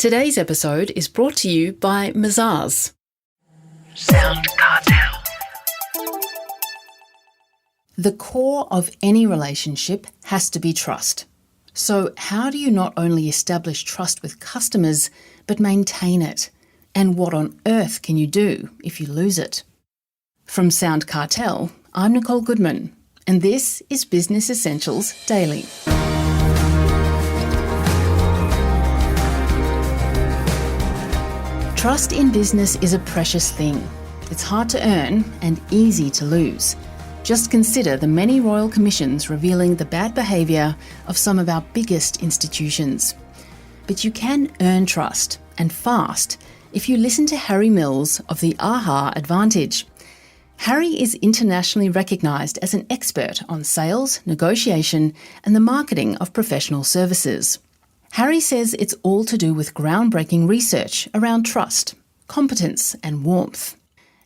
Today's episode is brought to you by Mazars. SoundCartel. The core of any relationship has to be trust. So how do you not only establish trust with customers, but maintain it? And what on earth can you do if you lose it? From SoundCartel, I'm Nicole Goodman, and this is Business Essentials Daily. Trust in business is a precious thing. It's hard to earn and easy to lose. Just consider the many royal commissions revealing the bad behaviour of some of our biggest institutions. But you can earn trust, and fast, if you listen to Harry Mills of the AHA Advantage. Harry is internationally recognised as an expert on sales, negotiation and the marketing of professional services. Harry says it's all to do with groundbreaking research around trust, competence and warmth.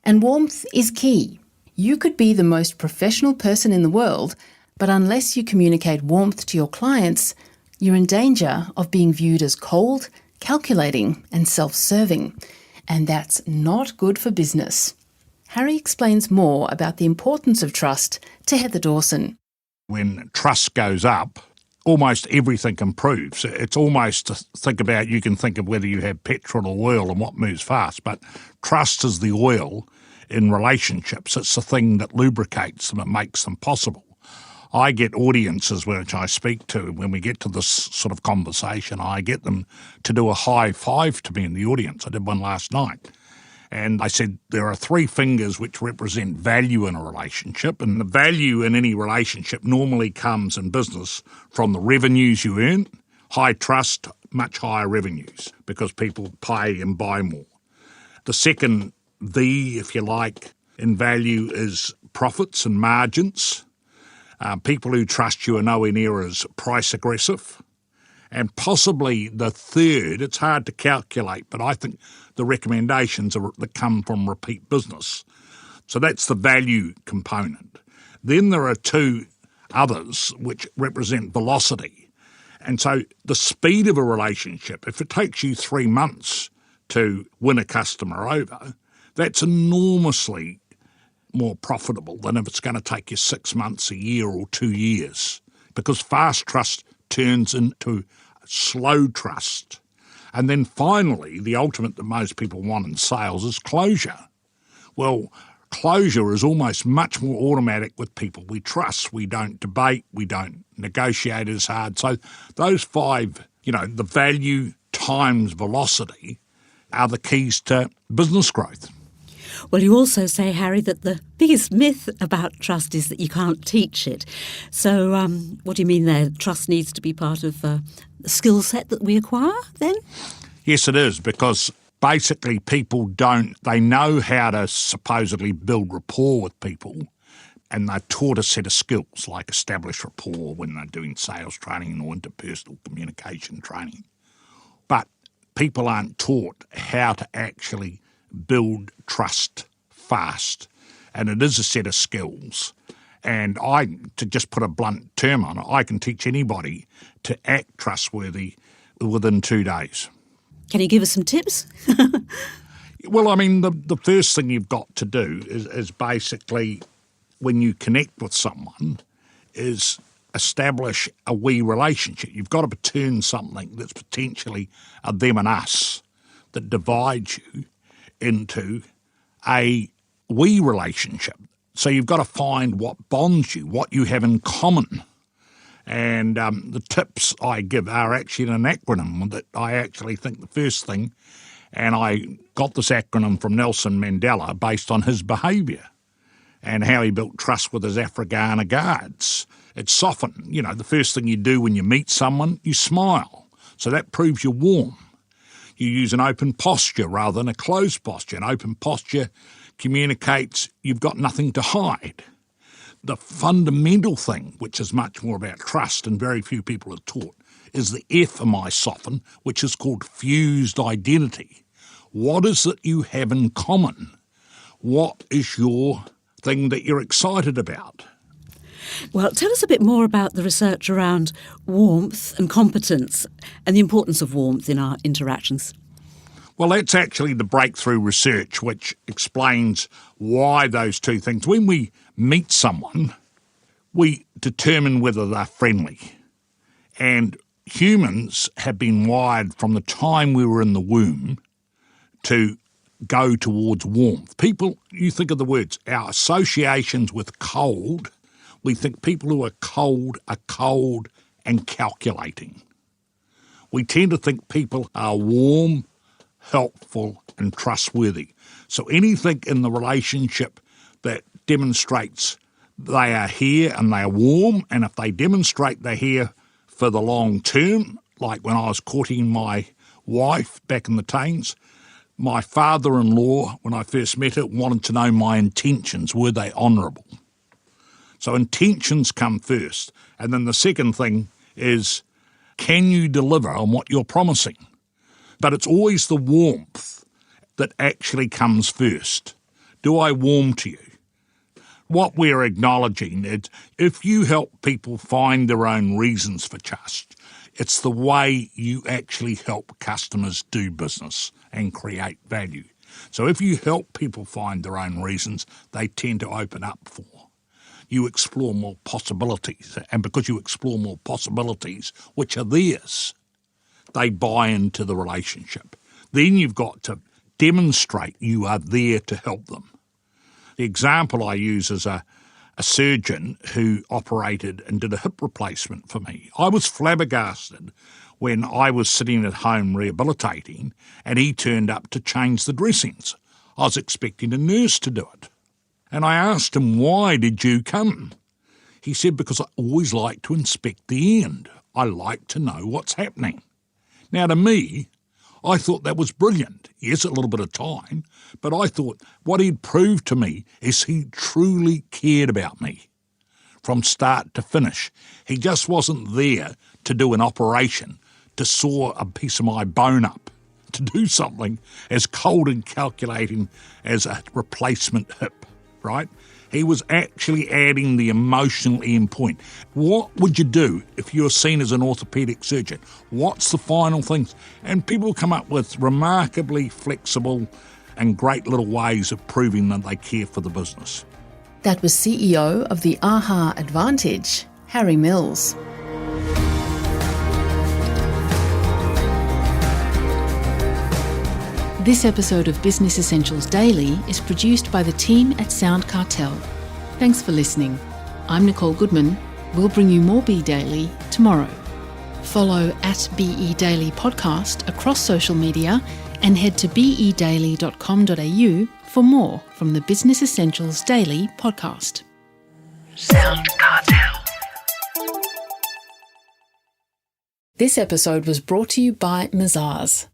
And warmth is key. You could be the most professional person in the world, but unless you communicate warmth to your clients, you're in danger of being viewed as cold, calculating and self-serving. And that's not good for business. Harry explains more about the importance of trust to Heather Dawson. When trust goes up, almost everything improves. It's almost to think about, you can think of whether you have petrol or oil and what moves fast, but trust is the oil in relationships. It's the thing that lubricates them and makes them possible. I get audiences which I speak to, when we get to this sort of conversation, I get them to do a high five to me in the audience. I did one last night. And I said, there are three fingers which represent value in a relationship, and the value in any relationship normally comes in business from the revenues you earn. High trust, much higher revenues, because people pay and buy more. The second V, if you like, in value is profits and margins. People who trust you are nowhere near as price aggressive. And possibly the third, it's hard to calculate, but I think the recommendations that come from repeat business. So that's the value component. Then there are two others which represent velocity. And so the speed of a relationship, if it takes you 3 months to win a customer over, that's enormously more profitable than if it's going to take you 6 months, a year or 2 years, because fast trust turns into slow trust. And then finally, the ultimate that most people want in sales is closure. Well, closure is almost much more automatic with people we trust. We don't debate, we don't negotiate as hard. So those five, the value times velocity are the keys to business growth. Well, you also say, Harry, that the biggest myth about trust is that you can't teach it. So what do you mean there? Trust needs to be part of the skill set that we acquire then? Yes, it is, because basically people they know how to supposedly build rapport with people, and they're taught a set of skills like establish rapport when they're doing sales training or interpersonal communication training. But people aren't taught how to actually build trust fast, and it is a set of skills. And to just put a blunt term on it, I can teach anybody to act trustworthy within 2 days. Can you give us some tips? Well, I mean, the first thing you've got to do is basically, when you connect with someone, is establish a we relationship. You've got to turn something that's potentially a them and us that divides you into a we relationship. So you've got to find what bonds you, what you have in common. And the tips I give are actually an acronym that I actually think the first thing, and I got this acronym from Nelson Mandela based on his behaviour and how he built trust with his Afrikaner guards. It's softened. The first thing you do when you meet someone, you smile. So that proves you're warm. You use an open posture rather than a closed posture. An open posture communicates you've got nothing to hide. The fundamental thing, which is much more about trust and very few people are taught, is the F in my soften, which is called fused identity. What is it you have in common? What is your thing that you're excited about? Well, tell us a bit more about the research around warmth and competence and the importance of warmth in our interactions. Well, that's actually the breakthrough research which explains why those two things. When we meet someone, we determine whether they're friendly. And humans have been wired from the time we were in the womb to go towards warmth. People, you think of the words, our associations with cold, we think people who are cold and calculating. We tend to think people are warm, helpful and trustworthy. So anything in the relationship that demonstrates they are here and they are warm, and if they demonstrate they're here for the long term, like when I was courting my wife back in the teens, my father-in-law, when I first met her, wanted to know my intentions. Were they honourable? So intentions come first. And then the second thing is, can you deliver on what you're promising? But it's always the warmth that actually comes first. Do I warm to you? What we're acknowledging is if you help people find their own reasons for trust, it's the way you actually help customers do business and create value. So if you help people find their own reasons, they tend to open up for. You explore more possibilities, and because you explore more possibilities, which are theirs, they buy into the relationship. Then you've got to demonstrate you are there to help them. The example I use is a surgeon who operated and did a hip replacement for me. I was flabbergasted when I was sitting at home rehabilitating and he turned up to change the dressings. I was expecting a nurse to do it. And I asked him, why did you come? He said, because I always like to inspect the end. I like to know what's happening. Now, to me, I thought that was brilliant. Yes, a little bit of time, but I thought what he'd proved to me is he truly cared about me from start to finish. He just wasn't there to do an operation, to saw a piece of my bone up, to do something as cold and calculating as a replacement hip, right? He was actually adding the emotional end point. What would you do if you were seen as an orthopaedic surgeon? What's the final things? And people come up with remarkably flexible and great little ways of proving that they care for the business. That was CEO of the AHA Advantage, Harry Mills. This episode of Business Essentials Daily is produced by the team at SoundCartel. Thanks for listening. I'm Nicole Goodman. We'll bring you more Be Daily tomorrow. Follow @BE Daily Podcast across social media and head to bedaily.com.au for more from the Business Essentials Daily podcast. SoundCartel. This episode was brought to you by Mazars.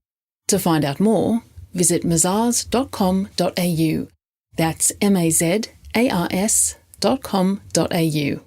To find out more, visit mazars.com.au. That's mazars.com.au.